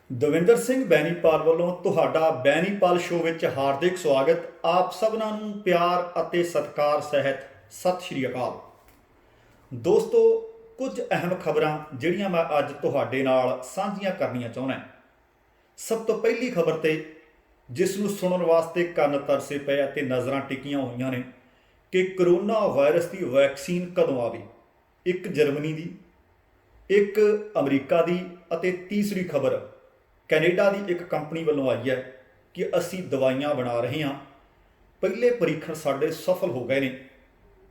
ਦਵਿੰਦਰ ਸਿੰਘ ਬੈਨੀਪਾਲ ਵੱਲੋਂ ਤੁਹਾਡਾ ਬੈਨੀਪਾਲ ਸ਼ੋਅ ਵਿੱਚ ਹਾਰਦਿਕ ਸਵਾਗਤ। ਆਪ ਸਭਨਾਂ ਨੂੰ ਪਿਆਰ ਅਤੇ ਸਤਿਕਾਰ ਸਹਿਤ ਸਤਿ ਸ਼੍ਰੀ ਅਕਾਲ। ਦੋਸਤੋ, ਕੁਝ ਅਹਿਮ ਖਬਰਾਂ ਜਿਹੜੀਆਂ ਮੈਂ ਅੱਜ ਤੁਹਾਡੇ ਨਾਲ ਸਾਂਝੀਆਂ ਕਰਨੀਆਂ ਚਾਹੁੰਦਾ। ਸਭ ਤੋਂ ਪਹਿਲੀ ਖਬਰ ਤੇ ਜਿਸ ਨੂੰ ਸੁਣਨ ਵਾਸਤੇ ਕੰਨ ਤਰਸੇ ਪਏ ਅਤੇ ਨਜ਼ਰਾਂ ਟਿਕੀਆਂ ਹੋਈਆਂ ਨੇ ਕਿ ਕਰੋਨਾ ਵਾਇਰਸ ਦੀ ਵੈਕਸੀਨ ਕਦੋਂ ਆਵੇ। ਇੱਕ ਜਰਮਨੀ ਦੀ, ਇੱਕ ਅਮਰੀਕਾ ਦੀ ਅਤੇ ਤੀਸਰੀ ਖਬਰ ਕੈਨੇਡਾ ਦੀ ਇੱਕ ਕੰਪਨੀ ਵੱਲੋਂ ਆਈ ਹੈ ਕਿ ਅਸੀਂ ਦਵਾਈਆਂ ਬਣਾ ਰਹੇ ਹਾਂ, ਪਹਿਲੇ ਪਰੀਖਣ ਸਾਡੇ ਸਫਲ ਹੋ ਗਏ ਨੇ।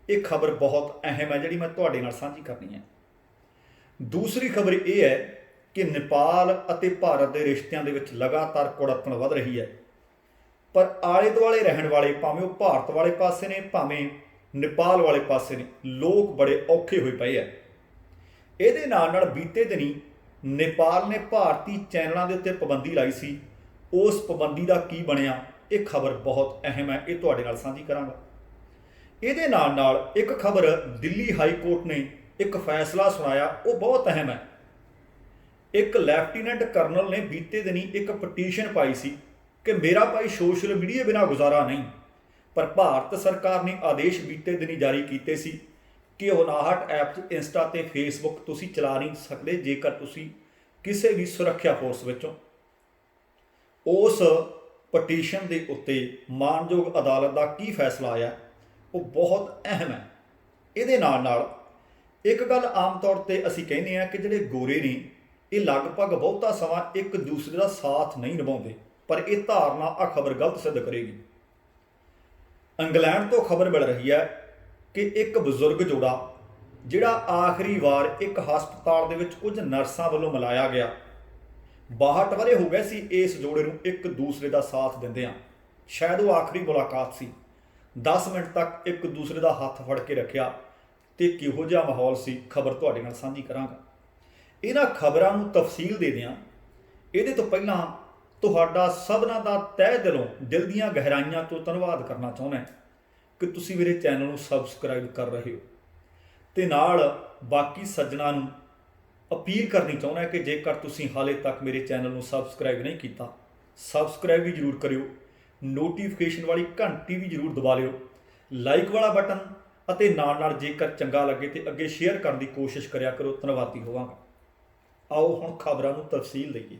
ਇਹ ਖਬਰ ਬਹੁਤ ਅਹਿਮ ਹੈ ਜਿਹੜੀ ਮੈਂ ਤੁਹਾਡੇ ਨਾਲ ਸਾਂਝੀ ਕਰਨੀ ਹੈ। ਦੂਸਰੀ ਖਬਰ ਇਹ ਹੈ ਕਿ ਨੇਪਾਲ ਅਤੇ ਭਾਰਤ ਦੇ ਰਿਸ਼ਤਿਆਂ ਦੇ ਵਿੱਚ ਲਗਾਤਾਰ ਕੁੜੱਤਣ ਵੱਧ ਰਹੀ ਹੈ, ਪਰ ਆਲੇ ਦੁਆਲੇ ਰਹਿਣ ਵਾਲੇ, ਭਾਵੇਂ ਉਹ ਭਾਰਤ ਵਾਲੇ ਪਾਸੇ ਨੇ ਭਾਵੇਂ ਨੇਪਾਲ ਵਾਲੇ ਪਾਸੇ ਨੇ, ਲੋਕ ਬੜੇ ਔਖੇ ਹੋਏ ਪਏ ਹੈ। ਇਹਦੇ ਨਾਲ ਨਾਲ ਬੀਤੇ ਦਿਨੀ ਨੇਪਾਲ ਨੇ ਭਾਰਤੀ ਚੈਨਲਾਂ ਦੇ ਉੱਤੇ ਪਾਬੰਦੀ ਲਾਈ ਸੀ। ਉਸ ਪਾਬੰਦੀ ਦਾ ਕੀ ਬਣਿਆ, ਇਹ ਖਬਰ ਬਹੁਤ ਅਹਿਮ ਹੈ, ਇਹ ਤੁਹਾਡੇ ਨਾਲ ਸਾਂਝੀ ਕਰਾਂਗਾ। ਇਹਦੇ ਨਾਲ ਨਾਲ ਇੱਕ ਖਬਰ ਦਿੱਲੀ ਹਾਈ ਕੋਰਟ ਨੇ ਇੱਕ ਫੈਸਲਾ ਸੁਣਾਇਆ, ਉਹ ਬਹੁਤ ਅਹਿਮ ਹੈ। ਇੱਕ ਲੈਫਟੀਨੈਂਟ ਕਰਨਲ ਨੇ ਬੀਤੇ ਦਿਨੀ ਇੱਕ ਪਟੀਸ਼ਨ ਪਾਈ ਸੀ ਕਿ ਮੇਰਾ ਭਾਈ ਸੋਸ਼ਲ ਮੀਡੀਆ ਬਿਨਾਂ ਗੁਜ਼ਾਰਾ ਨਹੀਂ, ਪਰ ਭਾਰਤ ਸਰਕਾਰ ਨੇ ਆਦੇਸ਼ ਬੀਤੇ ਦਿਨੀ ਜਾਰੀ ਕੀਤੇ ਸੀ ਕਿ 59 ਐਪ 'ਚ ਇੰਸਟਾ ਤੇ ਫੇਸਬੁੱਕ ਤੁਸੀਂ ਚਲਾ ਨਹੀਂ ਸਕਦੇ ਜੇਕਰ ਤੁਸੀਂ ਕਿਸੇ ਵੀ ਸੁਰੱਖਿਆ ਫੋਰਸ ਵਿੱਚੋਂ। ਉਸ ਪਟੀਸ਼ਨ ਦੇ ਉੱਤੇ ਮਾਣਯੋਗ ਅਦਾਲਤ ਦਾ ਕੀ ਫੈਸਲਾ ਆਇਆ, ਉਹ ਬਹੁਤ ਅਹਿਮ ਹੈ। ਇਹਦੇ ਨਾਲ ਨਾਲ ਇੱਕ ਗੱਲ ਆਮ ਤੌਰ 'ਤੇ ਅਸੀਂ ਕਹਿੰਦੇ ਹਾਂ ਕਿ ਜਿਹੜੇ ਗੋਰੇ ਨੇ ਇਹ ਲਗਭਗ ਬਹੁਤਾ ਸਮਾਂ ਇੱਕ ਦੂਸਰੇ ਦਾ ਸਾਥ ਨਹੀਂ ਨਿਭਾਉਂਦੇ, ਪਰ ਇਹ ਧਾਰਨਾ ਆ ਖਬਰ ਗਲਤ ਸਿੱਧ ਕਰੇਗੀ। ਇੰਗਲੈਂਡ ਤੋਂ ਖਬਰ ਮਿਲ ਰਹੀ ਹੈ ਕਿ ਇੱਕ ਬਜ਼ੁਰਗ ਜੋੜਾ ਜਿਹੜਾ ਆਖਰੀ ਵਾਰ ਇੱਕ ਹਸਪਤਾਲ ਦੇ ਵਿੱਚ ਕੁਝ ਨਰਸਾਂ ਵੱਲੋਂ ਮਿਲਾਇਆ ਗਿਆ, 62 ਵਰ੍ਹੇ ਹੋ ਗਏ ਸੀ ਇਸ ਜੋੜੇ ਨੂੰ ਇੱਕ ਦੂਸਰੇ ਦਾ ਸਾਥ ਦਿੰਦਿਆਂ। ਸ਼ਾਇਦ ਉਹ ਆਖਰੀ ਮੁਲਾਕਾਤ ਸੀ। 10 ਮਿੰਟ ਤੱਕ ਇੱਕ ਦੂਸਰੇ ਦਾ ਹੱਥ ਫੜ ਕੇ ਰੱਖਿਆ ਤੇ ਕਿਹੋ ਜਿਹਾ ਮਾਹੌਲ ਸੀ, ਖਬਰ ਤੁਹਾਡੇ ਨਾਲ ਸਾਂਝੀ ਕਰਾਂਗਾ। ਇਹਨਾਂ ਖਬਰਾਂ ਨੂੰ ਤਫਸੀਲ ਦੇ ਦਿਆਂ ਇਹਦੇ ਤੋਂ ਪਹਿਲਾਂ ਤੁਹਾਡਾ ਸਭਨਾਂ ਦਾ ਤਹਿ ਦਿਲੋਂ, ਦਿਲ ਦੀਆਂ ਗਹਿਰਾਈਆਂ ਤੋਂ ਧੰਨਵਾਦ ਕਰਨਾ ਚਾਹੁੰਦਾ ਕਿ ਤੁਸੀਂ ਮੇਰੇ ਚੈਨਲ ਨੂੰ ਸਬਸਕ੍ਰਾਈਬ ਕਰ ਰਹੇ ਹੋ, ਤੇ ਨਾਲ ਬਾਕੀ ਸੱਜਣਾਂ ਨੂੰ ਅਪੀਲ ਕਰਨੀ ਚਾਹੁੰਦਾ ਕਿ ਜੇਕਰ ਤੁਸੀਂ ਹਾਲੇ ਤੱਕ ਮੇਰੇ ਚੈਨਲ ਨੂੰ ਸਬਸਕ੍ਰਾਈਬ ਨਹੀਂ ਕੀਤਾ, ਸਬਸਕ੍ਰਾਈਬ ਵੀ ਜ਼ਰੂਰ ਕਰਿਓ, ਨੋਟੀਫਿਕੇਸ਼ਨ ਵਾਲੀ ਘੰਟੀ ਵੀ ਜ਼ਰੂਰ ਦਬਾ ਲਿਓ, ਲਾਈਕ ਵਾਲਾ ਬਟਨ, ਅਤੇ ਨਾਲ ਨਾਲ ਜੇਕਰ ਚੰਗਾ ਲੱਗੇ ਤੇ ਅੱਗੇ ਸ਼ੇਅਰ ਕਰਨ ਦੀ ਕੋਸ਼ਿਸ਼ ਕਰਿਆ ਕਰੋ। ਧੰਨਵਾਦੀ ਹੋਵਾਂਗਾ। ਆਓ ਹੁਣ ਖਬਰਾਂ ਨੂੰ ਤਫਸੀਲ ਦੇਈਏ।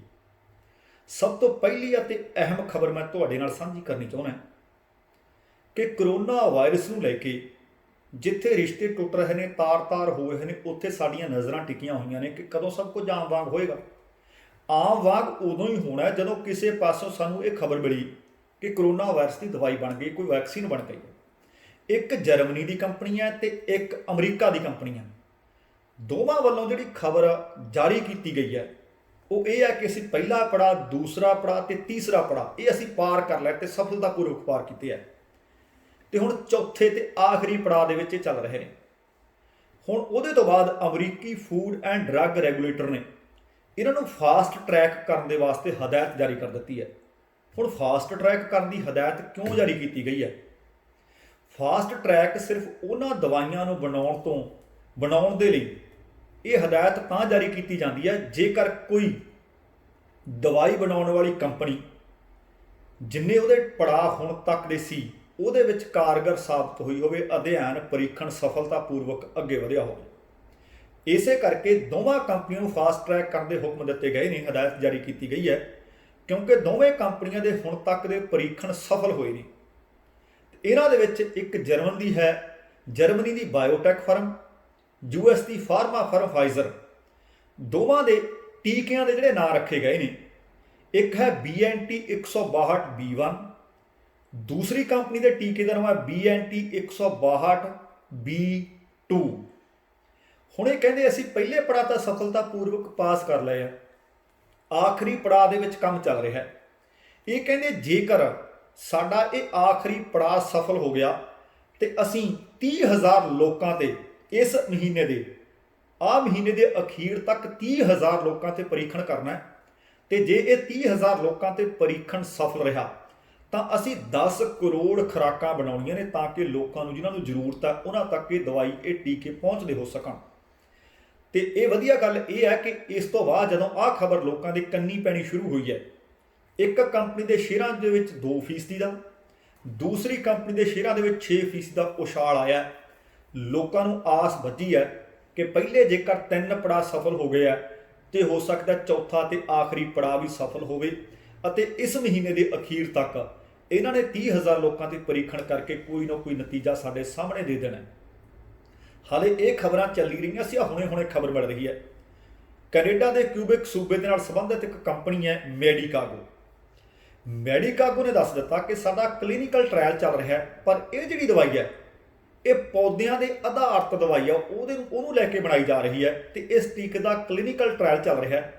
ਸਭ ਤੋਂ ਪਹਿਲੀ ਅਤੇ ਅਹਿਮ ਖਬਰ ਮੈਂ ਤੁਹਾਡੇ ਨਾਲ ਸਾਂਝੀ ਕਰਨੀ ਚਾਹੁੰਦਾ ਕਿ ਕਰੋਨਾ ਵਾਇਰਸ ਨੂੰ ਲੈ ਕੇ ਜਿੱਥੇ ਰਿਸ਼ਤੇ ਟੁੱਟ ਰਹੇ ਨੇ, ਤਾਰ-ਤਾਰ ਹੋ ਰਹੇ ਨੇ, ਉੱਥੇ ਸਾਡੀਆਂ ਨਜ਼ਰਾਂ ਟਿਕੀਆਂ ਹੋਈਆਂ ਨੇ ਕਿ ਕਦੋਂ ਸਭ ਕੁਝ ਆਮ ਵਾਂਗ ਹੋਏਗਾ। ਆਮ ਵਾਂਗ ਉਦੋਂ ਹੀ ਹੋਣਾ ਜਦੋਂ ਕਿਸੇ ਪਾਸੋਂ ਸਾਨੂੰ ਇਹ ਖਬਰ ਮਿਲੀ ਕਿ ਕਰੋਨਾ ਵਾਇਰਸ ਦੀ ਦਵਾਈ ਬਣ ਗਈ, ਕੋਈ ਵੈਕਸੀਨ ਬਣ ਗਈ ਹੈ। ਇੱਕ ਜਰਮਨੀ ਦੀ ਕੰਪਨੀ ਹੈ ਤੇ ਇੱਕ ਅਮਰੀਕਾ ਦੀ ਕੰਪਨੀ ਹੈ। ਦੋਵਾਂ ਵੱਲੋਂ ਜਿਹੜੀ ਖਬਰ ਜਾਰੀ ਕੀਤੀ ਗਈ ਹੈ ਉਹ ਇਹ ਹੈ ਕਿ ਅਸੀਂ ਪਹਿਲਾ ਪੜਾਅ, ਦੂਸਰਾ ਪੜਾਅ ਤੇ ਤੀਸਰਾ ਪੜਾਅ ਇਹ ਅਸੀਂ ਪਾਰ ਕਰ ਲਿਆ ਤੇ ਸਫਲਤਾਪੂਰਵਕ ਪਾਰ ਕੀਤੇ ਹੈ, ਤੇ ਹੁਣ ਚੌਥੇ ਤੇ ਆਖਰੀ ਪੜਾਅ ਦੇ ਵਿੱਚ ਇਹ ਚੱਲ ਰਹੇ ਨੇ। ਹੁਣ ਉਹਦੇ ਤੋਂ ਬਾਅਦ ਅਮਰੀਕੀ ਫੂਡ ਐਂਡ ਡਰੱਗ ਰੈਗੂਲੇਟਰ ਨੇ ਇਹਨਾਂ ਨੂੰ ਫਾਸਟ ਟਰੈਕ ਕਰਨ ਦੇ ਵਾਸਤੇ ਹਦਾਇਤ ਜਾਰੀ ਕਰ ਦਿੱਤੀ ਹੈ। ਹੁਣ ਫਾਸਟ ਟਰੈਕ ਕਰਨ ਦੀ ਹਦਾਇਤ ਕਿਉਂ ਜਾਰੀ ਕੀਤੀ ਗਈ ਹੈ? ਫਾਸਟ ਟਰੈਕ ਸਿਰਫ ਉਹਨਾਂ ਦਵਾਈਆਂ ਨੂੰ ਬਣਾਉਣ ਦੇ ਲਈ ਇਹ ਹਦਾਇਤ ਤਾਂ ਜਾਰੀ ਕੀਤੀ ਜਾਂਦੀ ਹੈ ਜੇਕਰ ਕੋਈ ਦਵਾਈ ਬਣਾਉਣ ਵਾਲੀ ਕੰਪਨੀ ਜਿੰਨੇ ਉਹਦੇ ਪੜਾਅ ਹੁਣ ਤੱਕ ਦੇ ਸੀ ਉਹਦੇ ਵਿੱਚ ਕਾਰਗਰ ਸਾਬਤ ਹੋਈ ਹੋਵੇ, ਅਧਿਐਨ ਪਰੀਖਣ ਸਫਲਤਾਪੂਰਵਕ ਅੱਗੇ ਵਧਿਆ ਹੋਵੇ। ਇਸੇ ਕਰਕੇ ਦੋਵਾਂ ਕੰਪਨੀਆਂ ਨੂੰ ਫਾਸਟ ਟਰੈਕ ਕਰਨ ਦੇ ਹੁਕਮ ਦਿੱਤੇ ਗਏ ਨੇ, ਹਦਾਇਤ ਜਾਰੀ ਕੀਤੀ ਗਈ ਹੈ, ਕਿਉਂਕਿ ਦੋਵੇਂ ਕੰਪਨੀਆਂ ਦੇ ਹੁਣ ਤੱਕ ਦੇ ਪਰੀਖਣ ਸਫਲ ਹੋਏ ਨੇ। ਇਹਨਾਂ ਦੇ ਵਿੱਚ ਇੱਕ ਜਰਮਨ ਦੀ ਹੈ, ਜਰਮਨੀ ਦੀ ਬਾਇਓਟੈਕ ਫਰਮ, US ਦੀ ਫਾਰਮਾ ਫਰਮ ਫਾਈਜ਼ਰ। ਦੋਵਾਂ ਦੇ ਟੀਕਿਆਂ ਦੇ ਜਿਹੜੇ ਨਾਂ ਰੱਖੇ ਗਏ ਨੇ, ਇੱਕ ਹੈ BNT 162B1, ਦੂਸਰੀ ਕੰਪਨੀ ਦੇ ਟੀਕੇ ਦਾ ਨਾਮ ਹੈ BNT 162B2। ਹੁਣ ਇਹ ਕਹਿੰਦੇ ਅਸੀਂ ਪਹਿਲੇ ਪੜਾਅ ਤਾਂ ਸਫਲਤਾਪੂਰਵਕ ਪਾਸ ਕਰ ਲਏ ਆ, ਆਖਰੀ ਪੜਾਅ ਦੇ ਵਿੱਚ ਕੰਮ ਚੱਲ ਰਿਹਾ ਹੈ। ਇਹ ਕਹਿੰਦੇ ਜੇਕਰ ਸਾਡਾ ਇਹ ਆਖਰੀ ਪੜਾਅ ਸਫਲ ਹੋ ਗਿਆ ਤੇ ਅਸੀਂ 30,000 ਲੋਕਾਂ ਤੇ ਇਸ ਮਹੀਨੇ ਦੇ ਅਖੀਰ ਤੱਕ 30,000 ਲੋਕਾਂ ਤੇ ਪਰੀਖਣ ਕਰਨਾ ਹੈ, ਤੇ ਜੇ ਇਹ 30,000 ਲੋਕਾਂ ਤੇ ਪਰੀਖਣ ਸਫਲ ਰਿਹਾ ਤਾਂ ਅਸੀਂ 10 ਕਰੋੜ ਖੁਰਾਕਾਂ ਬਣਾਉਣੀਆਂ ਨੇ ਤਾਂ ਕਿ ਲੋਕਾਂ ਨੂੰ, ਜਿਨ੍ਹਾਂ ਨੂੰ ਜ਼ਰੂਰਤ ਹੈ, ਉਹਨਾਂ ਤੱਕ ਇਹ ਦਵਾਈ, ਇਹ ਟੀਕੇ ਪਹੁੰਚਦੇ ਹੋ ਸਕਣ। ਤੇ ਇਹ ਵਧੀਆ ਗੱਲ ਇਹ ਹੈ ਕਿ ਇਸ ਤੋਂ ਬਾਅਦ ਜਦੋਂ ਆਹ ਖਬਰ ਲੋਕਾਂ ਦੇ ਕੰਨੀ ਪੈਣੀ ਸ਼ੁਰੂ ਹੋਈ ਹੈ, ਇੱਕ ਕੰਪਨੀ ਦੇ ਸ਼ੇਅਰਾਂ ਦੇ ਵਿੱਚ 2% ਦਾ, ਦੂਸਰੀ ਕੰਪਨੀ ਦੇ ਸ਼ੇਅਰਾਂ ਦੇ ਵਿੱਚ 6% ਦਾ ਉਛਾਲ ਆਇਆ। ਲੋਕਾਂ ਨੂੰ ਆਸ ਬੱਝੀ ਹੈ ਕਿ ਪਹਿਲੇ ਜੇਕਰ 3 ਪੜਾਅ ਸਫਲ ਹੋ ਗਏ ਆ ਤੇ ਹੋ ਸਕਦਾ ਚੌਥਾ ਤੇ ਆਖਰੀ ਪੜਾਅ ਵੀ ਸਫਲ ਹੋਵੇ ਅਤੇ ਇਸ ਮਹੀਨੇ ਦੇ ਅਖੀਰ ਤੱਕ ਇਹਨਾਂ ਨੇ 30,000 ਲੋਕਾਂ ਤੇ ਪਰੀਖਣ ਕਰਕੇ ਕੋਈ ਨਾ ਕੋਈ ਨਤੀਜਾ ਸਾਡੇ ਸਾਹਮਣੇ ਦੇ ਦੇਣਾ। ਹਾਲੇ ਇਹ ਖਬਰਾਂ ਚੱਲੀ ਰਹੀਆਂ ਸੀ, ਹੁਣੇ ਖਬਰ ਮਿਲ ਰਹੀ ਹੈ ਕੈਨੇਡਾ ਦੇ ਕਿਊਬਿਕ ਸੂਬੇ ਦੇ ਨਾਲ ਸੰਬੰਧਿਤ ਇੱਕ ਕੰਪਨੀ ਹੈ ਮੈਡੀਕਾਗੋ ਨੇ ਦੱਸ ਦਿੱਤਾ ਕਿ ਸਾਡਾ ਕਲੀਨਿਕਲ ਟ੍ਰਾਇਲ ਚੱਲ ਰਿਹਾ ਹੈ, ਪਰ ਇਹ ਜਿਹੜੀ ਦਵਾਈ ਹੈ ਇਹ ਪੌਦਿਆਂ ਦੇ ਆਧਾਰਿਤ ਦਵਾਈ ਆ, ਉਹਨੂੰ ਲੈ ਕੇ ਬਣਾਈ ਜਾ ਰਹੀ ਹੈ ਤੇ ਇਸ ਟੀਕੇ ਦਾ ਕਲੀਨਿਕਲ ਟ੍ਰਾਇਲ ਚੱਲ ਰਿਹਾ ਹੈ,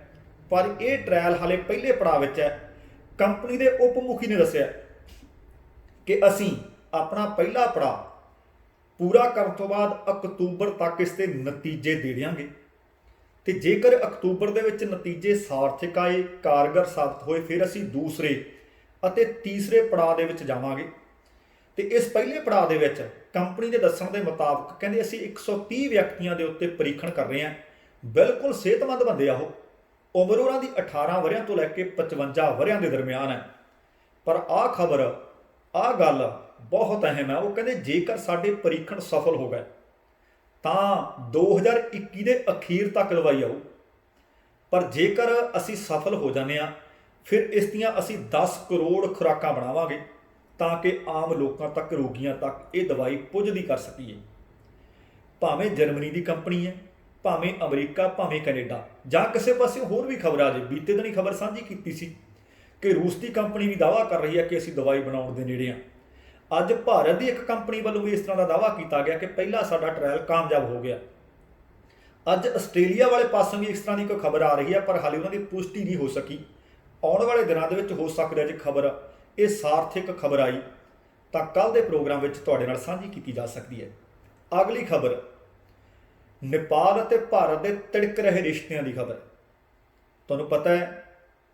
ਪਰ ਇਹ ਟ੍ਰਾਇਲ ਹਾਲੇ ਪਹਿਲੇ ਪੜਾਅ ਵਿੱਚ ਹੈ। ਕੰਪਨੀ ਦੇ ਉਪ ਮੁਖੀ ਨੇ ਦੱਸਿਆ ਕਿ ਅਸੀਂ ਆਪਣਾ ਪਹਿਲਾ ਪੜਾਅ ਪੂਰਾ ਕਰਨ ਤੋਂ ਬਾਅਦ ਅਕਤੂਬਰ ਤੱਕ ਇਸ ਦੇ ਨਤੀਜੇ ਦੇ ਦਿਆਂਗੇ ਤੇ ਜੇਕਰ ਅਕਤੂਬਰ ਦੇ ਵਿੱਚ ਨਤੀਜੇ ਸਾਰਥਕ ਆਏ, ਕਾਰਗਰ ਸਾਬਤ ਹੋਏ, ਫਿਰ ਅਸੀਂ ਦੂਸਰੇ ਅਤੇ ਤੀਸਰੇ ਪੜਾਅ ਦੇ ਵਿੱਚ ਜਾਵਾਂਗੇ। ਤੇ ਇਸ ਪਹਿਲੇ ਪੜਾਅ ਦੇ ਵਿੱਚ ਕੰਪਨੀ ਦੇ ਦੱਸਣ ਦੇ ਮੁਤਾਬਕ ਕਹਿੰਦੇ ਅਸੀਂ 130 ਵਿਅਕਤੀਆਂ ਦੇ ਉੱਤੇ ਪਰੀਖਣ ਕਰ ਰਹੇ ਹਾਂ। ਬਿਲਕੁਲ ਸਿਹਤਮੰਦ ਬੰਦੇ ਆ, ਉਹ ਉਮਰ ਉਹਨਾਂ ਦੀ 18 ਵਰ੍ਹਿਆਂ ਤੋਂ ਲੈ ਕੇ 55 ਵਰ੍ਹਿਆਂ ਦੇ ਦਰਮਿਆਨ ਹੈ। ਪਰ ਆਹ ਗੱਲ ਬਹੁਤ ਅਹਿਮ ਹੈ। ਉਹ ਕਹਿੰਦੇ ਜੇਕਰ ਸਾਡੇ ਪਰੀਖਣ ਸਫਲ ਹੋ ਗਏ ਤਾਂ 2021 ਦੇ ਅਖੀਰ ਤੱਕ ਦਵਾਈ ਆਊ, ਪਰ ਜੇਕਰ ਅਸੀਂ ਸਫਲ ਹੋ ਜਾਂਦੇ ਹਾਂ ਫਿਰ ਇਸ ਦੀਆਂ ਅਸੀਂ 10 ਕਰੋੜ ਖੁਰਾਕਾਂ ਬਣਾਵਾਂਗੇ ਤਾਂ ਕਿ ਆਮ ਲੋਕਾਂ ਤੱਕ, ਰੋਗੀਆਂ ਤੱਕ ਇਹ ਦਵਾਈ ਪੁੱਜਦੀ ਕਰ ਸਕੀਏ। ਭਾਵੇਂ ਜਰਮਨੀ ਦੀ ਕੰਪਨੀ ਹੈ, ਭਾਵੇਂ ਅਮਰੀਕਾ, ਭਾਵੇਂ ਕੈਨੇਡਾ ਜਾਂ ਕਿਸੇ ਪਾਸੇ ਹੋਰ ਵੀ ਖਬਰ ਆ ਜੇ। ਬੀਤੇ ਦਿਨ ਹੀ ਖਬਰ ਸਾਂਝੀ ਕੀਤੀ ਸੀ ਕਿ ਰੂਸ ਦੀ ਕੰਪਨੀ ਵੀ ਦਾਅਵਾ ਕਰ ਰਹੀ ਹੈ ਕਿ ਅਸੀਂ ਦਵਾਈ ਬਣਾਉਣ ਦੇ ਨੇੜੇ ਹਾਂ। ਅੱਜ ਭਾਰਤ ਦੀ ਇੱਕ ਕੰਪਨੀ ਵੱਲੋਂ ਵੀ ਇਸ ਤਰ੍ਹਾਂ ਦਾ ਦਾਅਵਾ ਕੀਤਾ ਗਿਆ ਕਿ ਪਹਿਲਾ ਸਾਡਾ ਟ੍ਰਾਇਲ ਕਾਮਯਾਬ ਹੋ ਗਿਆ। ਅੱਜ ਆਸਟ੍ਰੇਲੀਆ ਵਾਲੇ ਪਾਸੋਂ ਵੀ ਇਸ ਤਰ੍ਹਾਂ ਦੀ ਕੋਈ ਖਬਰ ਆ ਰਹੀ ਹੈ, ਪਰ ਹਾਲੇ ਉਹਨਾਂ ਦੀ ਪੁਸ਼ਟੀ ਨਹੀਂ ਹੋ ਸਕੀ। ਆਉਣ ਵਾਲੇ ਦਿਨਾਂ ਦੇ ਵਿੱਚ ਹੋ ਸਕਦਾ ਜੇ ਖਬਰ ਇਹ ਸਾਰਥਕ ਖਬਰ ਆਈ ਤਾਂ ਕੱਲ ਦੇ ਪ੍ਰੋਗਰਾਮ ਵਿੱਚ ਤੁਹਾਡੇ ਨਾਲ ਸਾਂਝੀ ਕੀਤੀ ਜਾ ਸਕਦੀ ਹੈ। ਅਗਲੀ ਖਬਰ ਨੇਪਾਲ ਅਤੇ ਭਾਰਤ ਦੇ ਤਿੜਕ ਰਹੇ ਰਿਸ਼ਤਿਆਂ ਦੀ ਖਬਰ। ਤੁਹਾਨੂੰ ਪਤਾ ਹੈ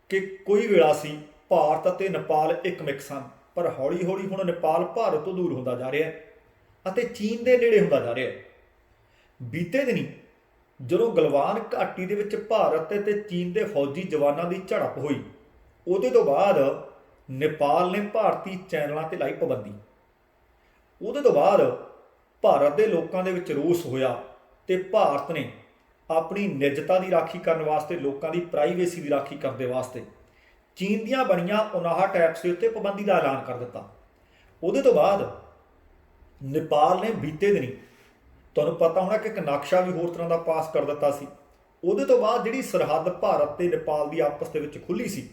ਕਿ ਕੋਈ ਵੇਲਾ ਸੀ ਭਾਰਤ ਅਤੇ ਨੇਪਾਲ ਇੱਕ ਮਿਕ ਸਨ, ਪਰ ਹੌਲੀ ਹੌਲੀ ਹੁਣ ਨੇਪਾਲ ਭਾਰਤ ਤੋਂ ਦੂਰ ਹੁੰਦਾ ਜਾ ਰਿਹਾ ਹੈ ਅਤੇ ਚੀਨ ਦੇ ਨੇੜੇ ਹੁੰਦਾ ਜਾ ਰਿਹਾ ਹੈ। ਬੀਤੇ ਦਿਨੀ ਜਦੋਂ ਗਲਵਾਨ ਘਾਟੀ ਦੇ ਵਿੱਚ ਭਾਰਤ ਤੇ ਚੀਨ ਦੇ ਫੌਜੀ ਜਵਾਨਾਂ ਦੀ ਝੜਪ ਹੋਈ, ਉਹਦੇ ਤੋਂ ਬਾਅਦ ਨੇਪਾਲ ਨੇ ਭਾਰਤੀ ਚੈਨਲਾਂ ਤੇ ਲਾਈ ਪਾਬੰਦੀ। ਉਹਦੇ ਤੋਂ ਬਾਅਦ ਭਾਰਤ ਦੇ ਲੋਕਾਂ ਦੇ ਵਿੱਚ ਰੋਸ ਹੋਇਆ ਤੇ ਭਾਰਤ ਨੇ ਆਪਣੀ ਨਿੱਜਤਾ ਦੀ ਰਾਖੀ ਕਰਨ ਵਾਸਤੇ, ਲੋਕਾਂ ਦੀ ਪ੍ਰਾਈਵੇਸੀ ਦੀ ਰਾਖੀ ਕਰਨ ਦੇ ਵਾਸਤੇ ਚੀਨ ਦੀਆਂ ਬਣੀਆਂ 59 ਐਪਸ ਦੇ ਉੱਤੇ ਪਾਬੰਦੀ ਦਾ ਐਲਾਨ ਕਰ ਦਿੱਤਾ। ਉਹਦੇ ਤੋਂ ਬਾਅਦ ਨੇਪਾਲ ਨੇ ਬੀਤੇ ਦਿਨੀ, ਤੁਹਾਨੂੰ ਪਤਾ ਹੋਣਾ ਕਿ ਇੱਕ ਨਕਸ਼ਾ ਵੀ ਹੋਰ ਤਰ੍ਹਾਂ ਦਾ ਪਾਸ ਕਰ ਦਿੱਤਾ ਸੀ। ਉਹਦੇ ਤੋਂ ਬਾਅਦ ਜਿਹੜੀ ਸਰਹੱਦ ਭਾਰਤ ਤੇ ਨੇਪਾਲ ਦੀ ਆਪਸ ਦੇ ਵਿੱਚ ਖੁੱਲੀ ਸੀ,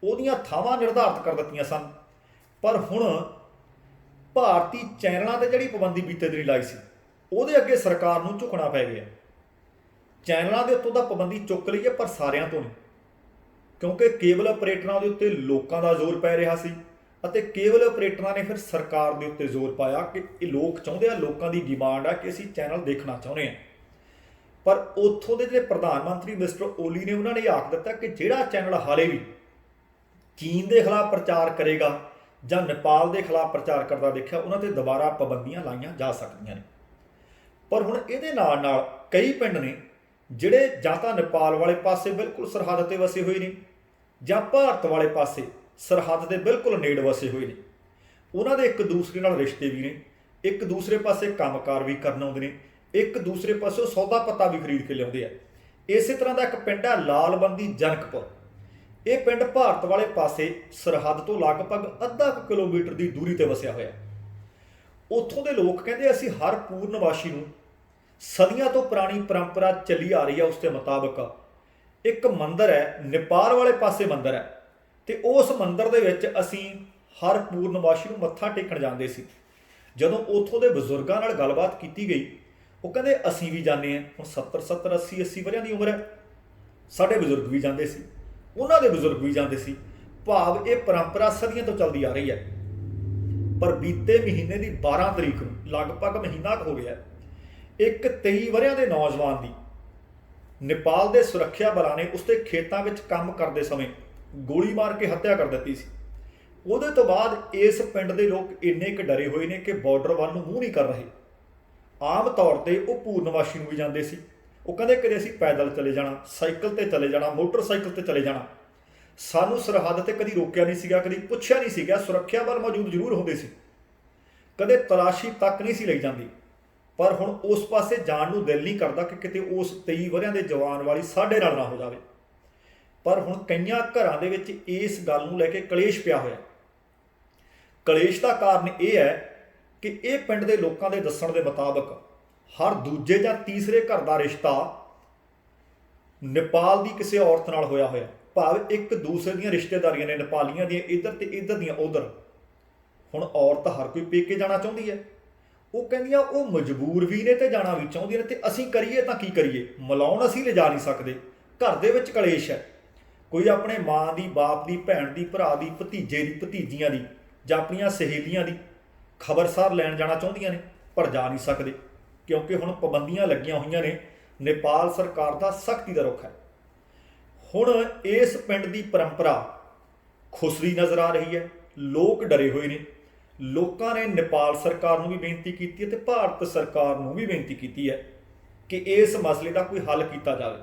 ਉਹਦੀਆਂ ਥਾਵਾਂ ਨਿਰਧਾਰਤ ਕਰ ਦਿੱਤੀਆਂ ਸਨ। ਪਰ ਹੁਣ ਭਾਰਤੀ ਚੈਨਲਾਂ ਤੇ ਜਿਹੜੀ ਪਾਬੰਦੀ ਬੀਤੇ ਦਿਨੀ ਲਾਈ ਸੀ, ਉਹਦੇ ਅੱਗੇ ਸਰਕਾਰ ਨੂੰ ਝੁਕਣਾ ਪੈ ਗਿਆ। ਚੈਨਲਾਂ ਦੇ ਉੱਤੋਂ ਤਾਂ ਪਾਬੰਦੀ ਚੁੱਕ ਲਈ ਹੈ, ਪਰ ਸਾਰਿਆਂ ਤੋਂ ਨਹੀਂ, ਕਿਉਂਕਿ ਕੇਬਲ ਆਪਰੇਟਰਾਂ ਦੇ ਉੱਤੇ ਲੋਕਾਂ ਦਾ ਜ਼ੋਰ ਪੈ ਰਿਹਾ ਸੀ ਅਤੇ ਕੇਬਲ ਆਪਰੇਟਰਾਂ ਨੇ ਫਿਰ ਸਰਕਾਰ ਦੇ ਉੱਤੇ ਜ਼ੋਰ ਪਾਇਆ ਕਿ ਇਹ ਲੋਕ ਚਾਹੁੰਦੇ ਆ, ਲੋਕਾਂ ਦੀ ਡਿਮਾਂਡ ਆ ਕਿ ਅਸੀਂ ਚੈਨਲ ਦੇਖਣਾ ਚਾਹੁੰਦੇ ਹਾਂ। ਪਰ ਉੱਥੋਂ ਦੇ ਜਿਹੜੇ ਪ੍ਰਧਾਨ ਮੰਤਰੀ ਮਿਸਟਰ ਓਲੀ ਨੇ, ਉਹਨਾਂ ਨੇ ਆਖ ਦਿੱਤਾ ਕਿ ਜਿਹੜਾ ਚੈਨਲ ਹਾਲੇ ਵੀ ਚੀਨ ਦੇ ਖਿਲਾਫ ਪ੍ਰਚਾਰ ਕਰੇਗਾ ਜਾਂ ਨੇਪਾਲ ਦੇ ਖਿਲਾਫ ਪ੍ਰਚਾਰ ਕਰਦਾ ਦੇਖਿਆ, ਉਹਨਾਂ ਤੇ ਦੁਬਾਰਾ ਪਾਬੰਦੀਆਂ ਲਾਈਆਂ ਜਾ ਸਕਦੀਆਂ ਨੇ। ਪਰ ਹੁਣ ਇਹਦੇ ਨਾਲ ਨਾਲ ਕਈ ਪਿੰਡ ਨੇ ਜਿਹੜੇ ਜਾਂ ਤਾਂ ਨੇਪਾਲ ਵਾਲੇ ਪਾਸੇ ਬਿਲਕੁਲ ਸਰਹੱਦ ਤੇ ਵਸੇ ਹੋਏ ਨੇ ਜਾਂ ਭਾਰਤ ਵਾਲੇ ਪਾਸੇ ਸਰਹੱਦ ਦੇ ਬਿਲਕੁਲ ਨੇੜੇ ਵਸੇ ਹੋਏ ਨੇ। ਉਹਨਾਂ ਦੇ ਇੱਕ ਦੂਸਰੇ ਨਾਲ ਰਿਸ਼ਤੇ ਵੀ ਨੇ, ਇੱਕ ਦੂਸਰੇ ਪਾਸੇ ਕੰਮਕਾਰ ਵੀ ਕਰਨ ਆਉਂਦੇ ਨੇ, ਇੱਕ ਦੂਸਰੇ ਪਾਸੇ ਸੌਦਾ ਪੱਤਾ ਵੀ ਖਰੀਦ ਕੇ ਲਿਆਉਂਦੇ ਆ। ਇਸੇ ਤਰ੍ਹਾਂ ਦਾ ਇੱਕ ਪਿੰਡ ਹੈ ਲਾਲਬੰਦੀ ਜਨਕਪੁਰ। ਇਹ ਪਿੰਡ ਭਾਰਤ ਵਾਲੇ ਪਾਸੇ ਸਰਹੱਦ ਤੋਂ ਲਗਭਗ ਅੱਧਾ ਕੁ ਕਿਲੋਮੀਟਰ ਦੀ ਦੂਰੀ ਤੇ ਵਸਿਆ ਹੋਇਆ। ਉੱਥੋਂ ਦੇ ਲੋਕ ਕਹਿੰਦੇ ਅਸੀਂ ਹਰ ਪੂਰਨਮਾਸ਼ੀ ਨੂੰ, ਸਦੀਆਂ ਤੋਂ ਪੁਰਾਣੀ ਪਰੰਪਰਾ ਚੱਲੀ ਆ ਰਹੀ ਹੈ, ਉਸ ਦੇ ਮੁਤਾਬਕ ਇੱਕ ਮੰਦਿਰ ਹੈ, ਨੇਪਾਲ ਵਾਲੇ ਪਾਸੇ ਮੰਦਿਰ ਹੈ, ਤੇ ਉਸ ਮੰਦਿਰ ਦੇ ਵਿੱਚ ਅਸੀਂ ਹਰ ਪੂਰਨਮਾਸ਼ੀ ਨੂੰ ਮੱਥਾ ਟੇਕਣ ਜਾਂਦੇ ਸੀ। ਜਦੋਂ ਉੱਥੋਂ ਦੇ ਬਜ਼ੁਰਗਾਂ ਨਾਲ ਗੱਲਬਾਤ ਕੀਤੀ ਗਈ, ਉਹ ਕਹਿੰਦੇ ਅਸੀਂ ਵੀ ਜਾਂਦੇ ਹਾਂ। ਹੁਣ 70 80 ਵਰ੍ਹਿਆਂ ਦੀ ਉਮਰ ਹੈ, ਸਾਡੇ ਬਜ਼ੁਰਗ ਵੀ ਜਾਂਦੇ ਸੀ, ਉਹਨਾਂ ਦੇ ਬਜ਼ੁਰਗ ਵੀ ਜਾਂਦੇ ਸੀ। ਭਾਵ ਇਹ ਪਰੰਪਰਾ ਸਦੀਆਂ ਤੋਂ ਚੱਲਦੀ ਆ ਰਹੀ ਹੈ। ਪਰ ਬੀਤੇ ਮਹੀਨੇ ਦੀ 12 ਤਰੀਕ ਨੂੰ, ਲਗਭਗ ਮਹੀਨਾ ਕੁ ਹੋ ਗਿਆ, ਇੱਕ 23 ਵਰ੍ਹਿਆਂ ਦੇ ਨੌਜਵਾਨ ਦੀ ਨੇਪਾਲ ਦੇ ਸੁਰੱਖਿਆ ਬਲਾਂ ਨੇ ਉਸਦੇ ਖੇਤਾਂ ਵਿੱਚ ਕੰਮ ਕਰਦੇ ਸਮੇਂ ਗੋਲੀ ਮਾਰ ਕੇ ਹੱਤਿਆ ਕਰ ਦਿੱਤੀ ਸੀ। ਉਹਦੇ ਤੋਂ ਬਾਅਦ ਇਸ ਪਿੰਡ ਦੇ ਲੋਕ ਇੰਨੇ ਕੁ ਡਰੇ ਹੋਏ ਨੇ ਕਿ ਬਾਰਡਰ ਵੱਲ ਨੂੰ ਮੂੰਹ ਨਹੀਂ ਕਰ ਰਹੇ। ਆਮ ਤੌਰ ਤੇ ਉਹ ਪੂਰਨਮਾਸ਼ੀ ਨੂੰ ਵੀ ਜਾਂਦੇ ਸੀ, ਉਹ ਕਹਿੰਦੇ ਕਦੇ ਅਸੀਂ ਪੈਦਲ ਚਲੇ ਜਾਣਾ, ਸਾਈਕਲ ਤੇ ਚਲੇ ਜਾਣਾ, ਮੋਟਰਸਾਈਕਲ ਤੇ ਚਲੇ ਜਾਣਾ। ਸਾਨੂੰ ਸਰਹੱਦ ਤੇ ਕਦੀ ਰੋਕਿਆ ਨਹੀਂ ਸੀਗਾ, ਕਦੀ ਪੁੱਛਿਆ ਨਹੀਂ ਸੀਗਾ। ਸੁਰੱਖਿਆ ਬਲ ਮੌਜੂਦ ਜ਼ਰੂਰ ਹੁੰਦੇ ਸੀ, ਕਦੇ ਤਲਾਸ਼ੀ ਤੱਕ ਨਹੀਂ ਸੀ ਲਈ ਜਾਂਦੀ। ਪਰ ਹੁਣ ਉਸ ਪਾਸੇ ਜਾਣ ਨੂੰ ਦਿਲ ਨਹੀਂ ਕਰਦਾ ਕਿ ਕਿਤੇ ਉਸ 23 ਵਰ੍ਹਿਆਂ ਦੇ ਜਵਾਨ ਵਾਲੀ ਸਾਡੇ ਨਾਲ ਨਾ ਹੋ ਜਾਵੇ। ਪਰ ਹੁਣ ਕਈਆਂ ਘਰਾਂ ਦੇ ਵਿੱਚ ਇਸ ਗੱਲ ਨੂੰ ਲੈ ਕੇ ਕਲੇਸ਼ ਪਿਆ ਹੋਇਆ। ਕਲੇਸ਼ ਦਾ ਕਾਰਨ ਇਹ ਹੈ ਕਿ ਇਹ ਪਿੰਡ ਦੇ ਲੋਕਾਂ ਦੇ ਦੱਸਣ ਦੇ ਮੁਤਾਬਕ ਹਰ ਦੂਜੇ ਜਾਂ ਤੀਸਰੇ ਘਰ ਦਾ ਰਿਸ਼ਤਾ ਨੇਪਾਲ ਦੀ ਕਿਸੇ ਔਰਤ ਨਾਲ ਹੋਇਆ ਹੋਇਆ। ਭਾਵ ਇੱਕ ਦੂਸਰੇ ਦੀਆਂ ਰਿਸ਼ਤੇਦਾਰੀਆਂ ਨੇ, ਨੇਪਾਲੀਆਂ ਦੀਆਂ ਇੱਧਰ ਤੇ ਇੱਧਰ ਦੀਆਂ ਉੱਧਰ। ਹੁਣ ਔਰਤ ਹਰ ਕੋਈ ਪੇਕੇ ਜਾਣਾ ਚਾਹੁੰਦੀ ਹੈ। ਉਹ ਕਹਿੰਦੀਆਂ ਉਹ ਮਜਬੂਰ ਵੀ ਨੇ ਤੇ ਜਾਣਾ ਵੀ ਚਾਹੁੰਦੀਆਂ ਨੇ, ਤੇ ਅਸੀਂ ਕਰੀਏ ਤਾਂ ਕੀ ਕਰੀਏ? ਮਿਲਾਉਣ ਅਸੀਂ ਲਿਜਾ ਨਹੀਂ ਸਕਦੇ। ਘਰ ਦੇ ਵਿੱਚ ਕਲੇਸ਼ ਹੈ। ਕੋਈ ਆਪਣੇ ਮਾਂ ਦੀ, ਬਾਪ ਦੀ, ਭੈਣ ਦੀ, ਭਰਾ ਦੀ, ਭਤੀਜੇ ਦੀ, ਭਤੀਜੀਆਂ ਦੀ ਜਾਂ ਆਪਣੀਆਂ ਸਹੇਲੀਆਂ ਦੀ ਖਬਰਸਾਰ ਲੈਣ ਜਾਣਾ ਚਾਹੁੰਦੀਆਂ ਨੇ, ਪਰ ਜਾ ਨਹੀਂ ਸਕਦੇ ਕਿਉਂਕਿ ਹੁਣ ਪਾਬੰਦੀਆਂ ਲੱਗੀਆਂ ਹੋਈਆਂ ਨੇ। ਨੇਪਾਲ ਸਰਕਾਰ ਦਾ ਸਖਤੀ ਦਾ ਰੁਖ ਹੈ। ਹੁਣ ਇਸ ਪਿੰਡ ਦੀ ਪਰੰਪਰਾ ਖੁਸਰੀ ਨਜ਼ਰ ਆ ਰਹੀ ਹੈ। ਲੋਕ ਡਰੇ ਹੋਏ ਨੇ। ਲੋਕਾਂ ਨੇ ਨੇਪਾਲ ਸਰਕਾਰ ਨੂੰ ਵੀ ਬੇਨਤੀ ਕੀਤੀ ਹੈ ਤੇ ਭਾਰਤ ਸਰਕਾਰ ਨੂੰ ਵੀ ਬੇਨਤੀ ਕੀਤੀ ਹੈ ਕਿ ਇਸ ਮਸਲੇ ਦਾ ਕੋਈ ਹੱਲ ਕੀਤਾ ਜਾਵੇ।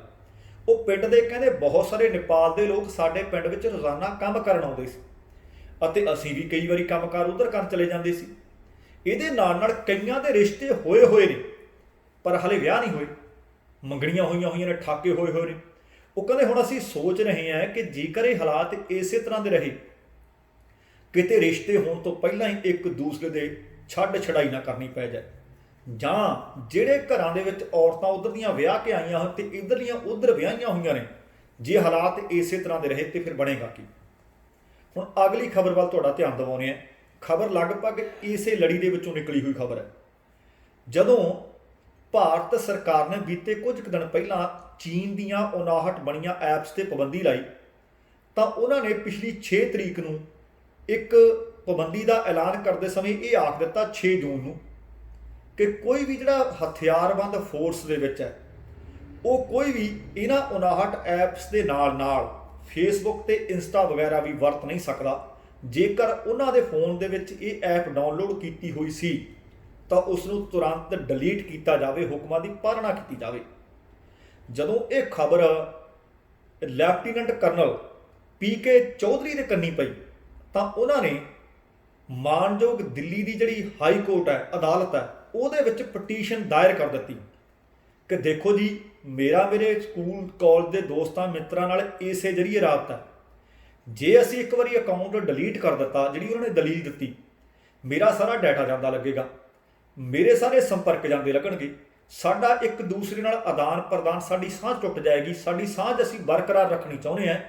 ਉਹ ਪਿੰਡ ਦੇ ਕਹਿੰਦੇ ਬਹੁਤ ਸਾਰੇ ਨੇਪਾਲ ਦੇ ਲੋਕ ਸਾਡੇ ਪਿੰਡ ਵਿੱਚ ਰੋਜ਼ਾਨਾ ਕੰਮ ਕਰਨ ਆਉਂਦੇ ਸੀ ਅਤੇ ਅਸੀਂ ਵੀ ਕਈ ਵਾਰੀ ਕੰਮਕਾਰ ਉੱਧਰ ਕਰਨ ਚਲੇ ਜਾਂਦੇ ਸੀ। ਇਹਦੇ ਨਾਲ ਨਾਲ ਕਈਆਂ ਦੇ ਰਿਸ਼ਤੇ ਹੋਏ ਹੋਏ ਨੇ ਪਰ ਹਲੇ ਵਿਆਹ ਨਹੀਂ ਹੋਏ, ਮੰਗਣੀਆਂ ਹੋਈਆਂ ਨੇ, ਠਾਕੇ ਹੋਏ ਹੋਏ ਨੇ। ਉਹ ਕਹਿੰਦੇ ਹੁਣ ਅਸੀਂ ਸੋਚ ਰਹੇ ਹਾਂ ਕਿ ਜੇਕਰ ਇਹ ਹਾਲਾਤ ਇਸੇ ਤਰ੍ਹਾਂ ਦੇ ਰਹੇ, ਕਿਤੇ ਰਿਸ਼ਤੇ ਹੋਣ ਤੋਂ ਪਹਿਲਾਂ ਹੀ ਇੱਕ ਦੂਸਰੇ ਦੇ ਛੱਡ ਛੜਾਈ ਨਾ ਕਰਨੀ ਪੈ ਜਾਏ, ਜਾਂ ਜਿਹੜੇ ਘਰਾਂ ਦੇ ਵਿੱਚ ਔਰਤਾਂ ਉੱਧਰ ਦੀਆਂ ਵਿਆਹ ਕੇ ਆਈਆਂ ਹਨ ਤੇ ਇੱਧਰਲੀਆਂ ਉੱਧਰ ਵਿਆਹੀਆਂ ਹੋਈਆਂ ਨੇ, ਜੇ ਹਾਲਾਤ ਇਸੇ ਤਰ੍ਹਾਂ ਦੇ ਰਹੇ ਤੇ ਫਿਰ ਬਣੇਗਾ ਕੀ? ਹੁਣ ਅਗਲੀ ਖਬਰ ਵੱਲ ਤੁਹਾਡਾ ਧਿਆਨ ਦਿਵਾਉਂਦੇ ਹਾਂ। ਖਬਰ ਲਗਭਗ ਇਸੇ ਲੜੀ ਦੇ ਵਿੱਚੋਂ ਨਿਕਲੀ ਹੋਈ ਖਬਰ ਹੈ। ਜਦੋਂ ਭਾਰਤ ਸਰਕਾਰ ਨੇ ਬੀਤੇ ਕੁਝ ਕੁ ਦਿਨ ਪਹਿਲਾਂ ਚੀਨ ਦੀਆਂ 59 ਬਣੀਆਂ ਐਪਸ ਤੇ ਪਾਬੰਦੀ ਲਾਈ, ਤਾਂ ਉਹਨਾਂ ਨੇ ਪਿਛਲੀ 6 ਤਰੀਕ ਨੂੰ ਇੱਕ ਪਾਬੰਦੀ ਦਾ ਐਲਾਨ ਕਰਦੇ ਸਮੇਂ ਇਹ ਆਖ ਦਿੱਤਾ 6 ਜੂਨ ਨੂੰ ਕਿ ਕੋਈ ਵੀ ਜਿਹੜਾ ਹਥਿਆਰਬੰਦ ਫੋਰਸ ਦੇ ਵਿੱਚ ਹੈ ਉਹ ਕੋਈ ਵੀ ਇਹਨਾਂ 59 ਐਪਸ ਦੇ ਨਾਲ ਨਾਲ ਫੇਸਬੁੱਕ ਤੇ ਇੰਸਟਾ ਵਗੈਰਾ ਵੀ ਵਰਤ ਨਹੀਂ ਸਕਦਾ। ਜੇਕਰ ਉਹਨਾਂ ਦੇ ਫੋਨ ਦੇ ਵਿੱਚ ਇਹ ਐਪ ਡਾਊਨਲੋਡ ਕੀਤੀ ਹੋਈ ਸੀ ਤਾਂ ਉਸ ਨੂੰ ਤੁਰੰਤ ਡਿਲੀਟ ਕੀਤਾ ਜਾਵੇ, ਹੁਕਮਾਂ ਦੀ ਪਾਲਣਾ ਕੀਤੀ ਜਾਵੇ। ਜਦੋਂ ਇਹ ਖਬਰ ਲੈਫਟੀਨੈਂਟ ਕਰਨਲ ਪੀਕੇ ਚੌਧਰੀ ਦੇ ਕੰਨੀ ਪਈ ਤਾਂ ਉਹਨਾਂ ਨੇ ਮਾਨਯੋਗ ਦਿੱਲੀ ਦੀ ਜਿਹੜੀ ਹਾਈ ਕੋਰਟ ਹੈ, ਅਦਾਲਤ ਹੈ, ਉਹਦੇ ਵਿੱਚ ਪਟੀਸ਼ਨ ਦਾਇਰ ਕਰ ਦਿੱਤੀ ਕਿ ਦੇਖੋ ਜੀ, ਮੇਰੇ ਸਕੂਲ ਕਾਲਜ ਦੇ ਦੋਸਤਾਂ ਮਿੱਤਰਾਂ ਨਾਲ ਇਸੇ ਜਰੀਏ ਰਾਬਤਾ, ਜੇ ਅਸੀਂ ਇੱਕ ਵਾਰੀ ਅਕਾਊਂਟ ਡਿਲੀਟ ਕਰ ਦਿੱਤਾ, ਜਿਹੜੀ ਉਹਨਾਂ ਨੇ ਦਲੀਲ ਦਿੱਤੀ, ਮੇਰਾ ਸਾਰਾ ਡਾਟਾ ਜਾਂਦਾ ਲੱਗੇਗਾ, ਮੇਰੇ ਸਾਰੇ ਸੰਪਰਕ ਜਾਂਦੇ ਲੱਗਣਗੇ, ਸਾਡਾ ਇੱਕ ਦੂਸਰੇ ਨਾਲ ਆਦਾਨ ਪ੍ਰਦਾਨ, ਸਾਡੀ ਸਾਂਝ ਟੁੱਟ ਜਾਏਗੀ। ਸਾਡੀ ਸਾਂਝ ਅਸੀਂ ਬਰਕਰਾਰ ਰੱਖਣੀ ਚਾਹੁੰਦੇ ਹਾਂ,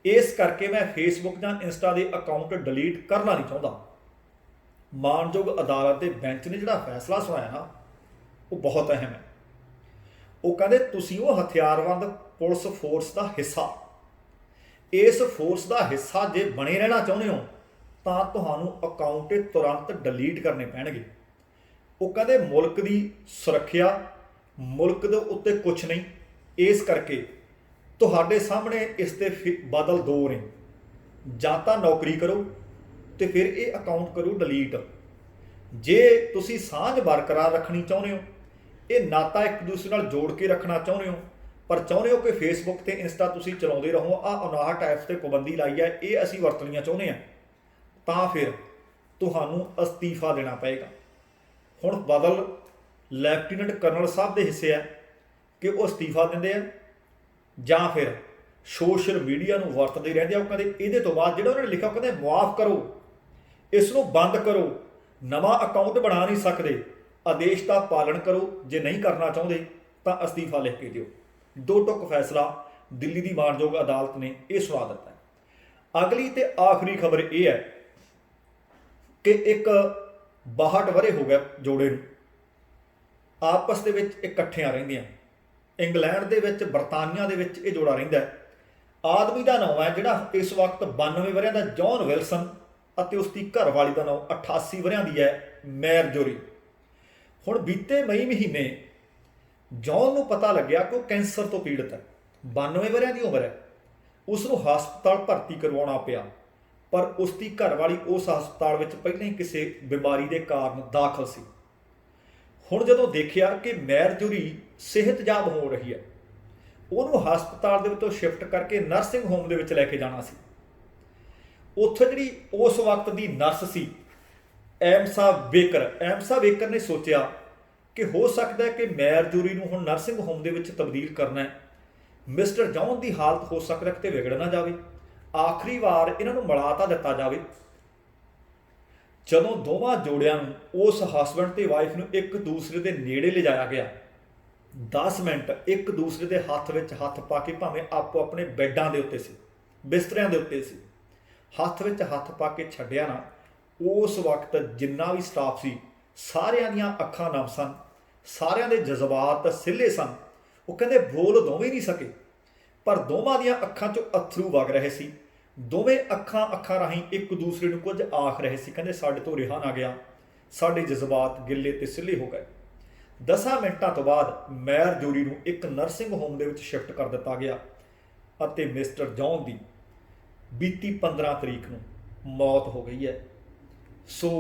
ਇਸ ਕਰਕੇ ਮੈਂ ਫੇਸਬੁੱਕ ਜਾਂ ਇੰਸਟਾ ਦੇ ਅਕਾਊਂਟ ਡਿਲੀਟ ਕਰਨਾ ਨਹੀਂ ਚਾਹੁੰਦਾ। ਮਾਨਯੋਗ ਅਦਾਲਤ ਦੇ ਬੈਂਚ ਨੇ ਜਿਹੜਾ ਫੈਸਲਾ ਸੁਣਾਇਆ ਨਾ, ਉਹ ਬਹੁਤ ਅਹਿਮ ਹੈ। ਉਹ ਕਹਿੰਦੇ ਤੁਸੀਂ ਉਹ ਹਥਿਆਰਬੰਦ ਪੁਲਿਸ ਫੋਰਸ ਦਾ ਹਿੱਸਾ, ਇਸ ਫੋਰਸ ਦਾ ਹਿੱਸਾ ਜੇ ਬਣੇ ਰਹਿਣਾ ਚਾਹੁੰਦੇ ਹੋ ਤਾਂ ਤੁਹਾਨੂੰ ਅਕਾਊਂਟ ਤੁਰੰਤ ਡਿਲੀਟ ਕਰਨੇ ਪੈਣਗੇ। ਉਹ ਕਹਿੰਦੇ ਮੁਲਕ ਦੀ ਸੁਰੱਖਿਆ, ਮੁਲਕ ਦੇ ਉੱਤੇ ਕੁਛ ਨਹੀਂ, ਇਸ ਕਰਕੇ ਤੁਹਾਡੇ ਸਾਹਮਣੇ ਇਸ ਦੇ ਬਦਲ ਦੋ ਨੇ, ਜਾਂ ਤਾਂ ਨੌਕਰੀ ਕਰੋ ਤੇ ਫਿਰ ਇਹ ਅਕਾਊਂਟ ਕਰੋ ਡਿਲੀਟ। ਜੇ ਤੁਸੀਂ ਸਾਂਝ ਬਰਕਰਾਰ ਰੱਖਣੀ ਚਾਹੁੰਦੇ ਹੋ, ਇਹ ਨਾਤਾ ਇੱਕ ਦੂਸਰੇ ਨਾਲ ਜੋੜ ਕੇ ਰੱਖਣਾ ਚਾਹੁੰਦੇ ਹੋ, ਪਰ ਚਾਹੁੰਦੇ ਹੋ ਕਿ ਫੇਸਬੁੱਕ ਤੇ ਇੰਸਟਾ ਤੁਸੀਂ ਚਲਾਉਂਦੇ ਰਹੋ, ਆਹ 59 ਐਪਸ ਤੇ ਪਾਬੰਦੀ ਲਾਈ ਹੈ, ਇਹ ਅਸੀਂ ਵਰਤਣੀਆਂ ਚਾਹੁੰਦੇ ਹਾਂ, ਤਾਂ ਫਿਰ ਤੁਹਾਨੂੰ ਅਸਤੀਫਾ ਦੇਣਾ ਪਏਗਾ। ਹੁਣ ਬਦਲ ਲੈਫਟੀਨੈਂਟ ਕਰਨਲ ਸਾਹਿਬ ਦੇ ਹਿੱਸੇ ਹੈ ਕਿ ਉਹ ਅਸਤੀਫਾ ਦਿੰਦੇ ਆ ਜਾਂ ਫਿਰ ਸੋਸ਼ਲ ਮੀਡੀਆ ਨੂੰ ਵਰਤਦੇ ਰਹਿੰਦੇ ਆ। ਉਹ ਕਹਿੰਦੇ ਇਹਦੇ ਤੋਂ ਬਾਅਦ ਜਿਹੜਾ ਉਹਨਾਂ ਨੇ ਲਿਖਿਆ, ਕਹਿੰਦੇ ਮੁਆਫ ਕਰੋ, ਇਸ ਨੂੰ ਬੰਦ ਕਰੋ, ਨਵਾਂ ਅਕਾਊਂਟ ਬਣਾ ਨਹੀਂ ਸਕਦੇ, ਆਦੇਸ਼ ਦਾ ਪਾਲਣ ਕਰੋ, ਜੇ ਨਹੀਂ ਕਰਨਾ ਚਾਹੁੰਦੇ ਤਾਂ ਅਸਤੀਫਾ ਲਿਖ ਕੇ ਦਿਓ। ਦੋ ਟੁਕ ਫੈਸਲਾ ਦਿੱਲੀ ਦੀ ਮਾਨਯੋਗ ਅਦਾਲਤ ਨੇ ਇਹ ਸੁਣਾ ਦਿੱਤਾ ਹੈ। ਅਗਲੀ ਤੇ ਆਖਰੀ ਖਬਰ ਇਹ ਹੈ ਕਿ ਇੱਕ 62 ਵਰ੍ਹੇ ਹੋ ਗਏ ਜੋੜੇ ਨੂੰ, ਆਪਸ ਦੇ ਵਿੱਚ ਇਕੱਠਿਆਂ ਰਹਿੰਦੀਆਂ। ਇੰਗਲੈਂਡ ਦੇ ਵਿੱਚ, ਬਰਤਾਨੀਆ ਦੇ ਵਿੱਚ ਇਹ ਜੋੜਾ ਰਹਿੰਦਾ ਹੈ। ਆਦਮੀ ਦਾ ਨਾਮ ਹੈ ਜਿਹੜਾ ਇਸ ਵਕਤ 92 ਵਰ੍ਹਿਆਂ ਦਾ ਜੌਨ ਵਿਲਸਨ, ਅਤੇ ਉਸ ਦੀ ਘਰਵਾਲੀ ਦਾ ਨਾਮ 88 ਵਰ੍ਹਿਆਂ ਦੀ ਹੈ ਮੈਰਜੋਰੀ। ਹੁਣ ਬੀਤੇ ਮਈ ਮਹੀਨੇ ਜੌਨ ਨੂੰ ਪਤਾ ਲੱਗਿਆ ਕਿ ਉਹ ਕੈਂਸਰ ਤੋਂ ਪੀੜਤ ਹੈ, 92 ਵਰ੍ਹਿਆਂ ਦੀ ਉਮਰ ਹੈ। ਉਸ ਨੂੰ ਹਸਪਤਾਲ ਭਰਤੀ ਕਰਵਾਉਣਾ ਪਿਆ, ਪਰ ਉਸ ਦੀ ਘਰਵਾਲੀ ਉਸ ਹਸਪਤਾਲ ਵਿੱਚ ਪਹਿਲਾਂ ਹੀ ਕਿਸੇ ਬਿਮਾਰੀ ਦੇ ਕਾਰਨ ਦਾਖਲ ਸੀ। ਹੁਣ ਜਦੋਂ ਦੇਖਿਆ ਕਿ ਮੈਰਜੂਰੀ ਸਿਹਤਯਾਬ ਹੋ ਰਹੀ ਹੈ, ਉਹਨੂੰ ਹਸਪਤਾਲ ਦੇ ਵਿੱਚੋਂ ਸ਼ਿਫਟ ਕਰਕੇ ਨਰਸਿੰਗ ਹੋਮ ਦੇ ਵਿੱਚ ਲੈ ਕੇ ਜਾਣਾ ਸੀ। ਉੱਥੇ ਜਿਹੜੀ ਉਸ ਵਕਤ ਦੀ ਨਰਸ ਸੀ ਐਮਸਾ ਬੇਕਰ ਨੇ ਸੋਚਿਆ ਕਿ ਹੋ ਸਕਦਾ ਹੈ ਕਿ ਮੈਰਜੂਰੀ ਨੂੰ ਹੁਣ ਨਰਸਿੰਗ ਹੋਮ ਦੇ ਵਿੱਚ ਤਬਦੀਲ ਕਰਨਾ ਹੈ। ਮਿਸਟਰ ਜੌਨ ਦੀ ਹਾਲਤ ਹੋ ਸਕਦਾ ਕਿਤੇ ਵਿਗੜ ਨਾ ਜਾਵੇ, ਆਖਰੀ ਵਾਰ ਇਹਨਾਂ ਨੂੰ ਮਿਲਾ ਤਾਂ ਦਿੱਤਾ ਜਾਵੇ। ਜਦੋਂ ਦੋਵਾਂ ਜੋੜਿਆਂ ਨੂੰ, ਉਸ ਹਸਬੈਂਡ ਤੇ ਵਾਈਫ ਨੂੰ ਇੱਕ ਦੂਸਰੇ ਦੇ ਨੇੜੇ ਲਿਜਾਇਆ ਗਿਆ, 10 ਮਿੰਟ ਇੱਕ ਦੂਸਰੇ ਦੇ ਹੱਥ ਵਿੱਚ ਹੱਥ ਪਾ ਕੇ, ਭਾਵੇਂ ਆਪੋ ਆਪਣੇ ਬੈੱਡਾਂ ਦੇ ਉੱਤੇ ਸੀ, ਬਿਸਤਰਿਆਂ ਦੇ ਉੱਤੇ ਸੀ, ਹੱਥ ਵਿੱਚ ਹੱਥ ਪਾ ਕੇ ਛੱਡਿਆ ਨਾ, ਉਸ ਵਕਤ ਜਿੰਨਾ ਵੀ ਸਟਾਫ ਸੀ ਸਾਰਿਆਂ ਦੀਆਂ ਅੱਖਾਂ ਨਮ ਸਨ, ਸਾਰਿਆਂ ਦੇ ਜਜ਼ਬਾਤ ਸਿੱਲੇ ਸਨ। ਉਹ ਕਹਿੰਦੇ ਬੋਲ ਦੋਵੇਂ ਨਹੀਂ ਸਕੇ, ਪਰ ਦੋਵਾਂ ਦੀਆਂ ਅੱਖਾਂ 'ਚੋਂ ਅੱਥਰੂ ਵਗ ਰਹੇ ਸੀ। ਦੋਵੇਂ ਅੱਖਾਂ ਰਾਹੀਂ ਇੱਕ ਦੂਸਰੇ ਨੂੰ ਕੁਝ ਆਖ ਰਹੇ ਸੀ। ਕਹਿੰਦੇ ਸਾਡੇ ਤੋਂ ਰਿਹਾ ਨਾ ਗਿਆ, ਸਾਡੇ ਜਜ਼ਬਾਤ ਗਿੱਲੇ ਤੇ ਸਿੱਲੇ ਹੋ ਗਏ। 10 ਮਿੰਟਾਂ ਤੋਂ ਬਾਅਦ ਮੈਰਜੂਰੀ ਨੂੰ ਇੱਕ ਨਰਸਿੰਗ ਹੋਮ ਦੇ ਵਿੱਚ ਸ਼ਿਫਟ ਕਰ ਦਿੱਤਾ ਗਿਆ ਅਤੇ ਮਿਸਟਰ ਜੌਨ ਦੀ ਬੀਤੀ 15 ਤਰੀਕ ਨੂੰ ਮੌਤ ਹੋ ਗਈ ਹੈ। ਸੋ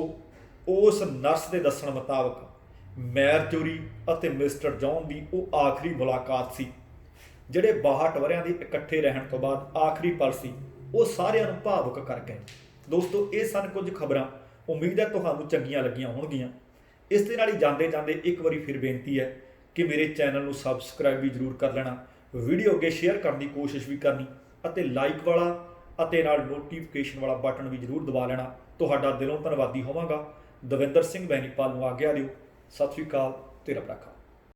ਉਸ ਨਰਸ ਦੇ ਦੱਸਣ ਮੁਤਾਬਕ ਮੈਰਜੂਰੀ ਅਤੇ ਮਿਸਟਰ ਜੌਨ ਦੀ ਉਹ ਆਖਰੀ ਮੁਲਾਕਾਤ ਸੀ, ਜਿਹੜੇ 62 ਵਰ੍ਹਿਆਂ ਦੇ ਇਕੱਠੇ ਰਹਿਣ ਤੋਂ ਬਾਅਦ ਆਖਰੀ ਪਲ ਸੀ। ਉਹ ਸਾਰਿਆਂ ਨੂੰ ਭਾਵੁਕ ਕਰ ਗਏ। ਦੋਸਤੋ, ਇਹ ਸਨ ਕੁਝ ਖਬਰਾਂ, ਉਮੀਦ ਹੈ ਤੁਹਾਨੂੰ ਚੰਗੀਆਂ ਲੱਗੀਆਂ ਹੋਣਗੀਆਂ। ਇਸ ਦੇ ਨਾਲ ਹੀ ਜਾਂਦੇ ਜਾਂਦੇ ਇੱਕ ਵਾਰੀ ਫਿਰ ਬੇਨਤੀ ਹੈ ਕਿ ਮੇਰੇ ਚੈਨਲ ਨੂੰ ਸਬਸਕ੍ਰਾਈਬ ਵੀ ਜ਼ਰੂਰ ਕਰ ਲੈਣਾ, ਵੀਡੀਓ ਅੱਗੇ ਸ਼ੇਅਰ ਕਰਨ ਦੀ ਕੋਸ਼ਿਸ਼ ਵੀ ਕਰਨੀ ਅਤੇ ਲਾਈਕ ਵਾਲਾ ਅਤੇ ਨਾਲ ਨੋਟੀਫਿਕੇਸ਼ਨ ਵਾਲਾ ਬਟਨ ਵੀ ਜ਼ਰੂਰ ਦਬਾ ਲੈਣਾ। ਤੁਹਾਡਾ ਦਿਲੋਂ ਧੰਨਵਾਦੀ ਹੋਵਾਂਗਾ। ਦਵਿੰਦਰ ਸਿੰਘ ਬੈਨੀਪਾਲ ਨੂੰ ਆਗਿਆ ਦਿਓ। ਸਤਿ ਸ਼੍ਰੀ ਅਕਾਲ। ਤੇਰਾ ਭਰਾ।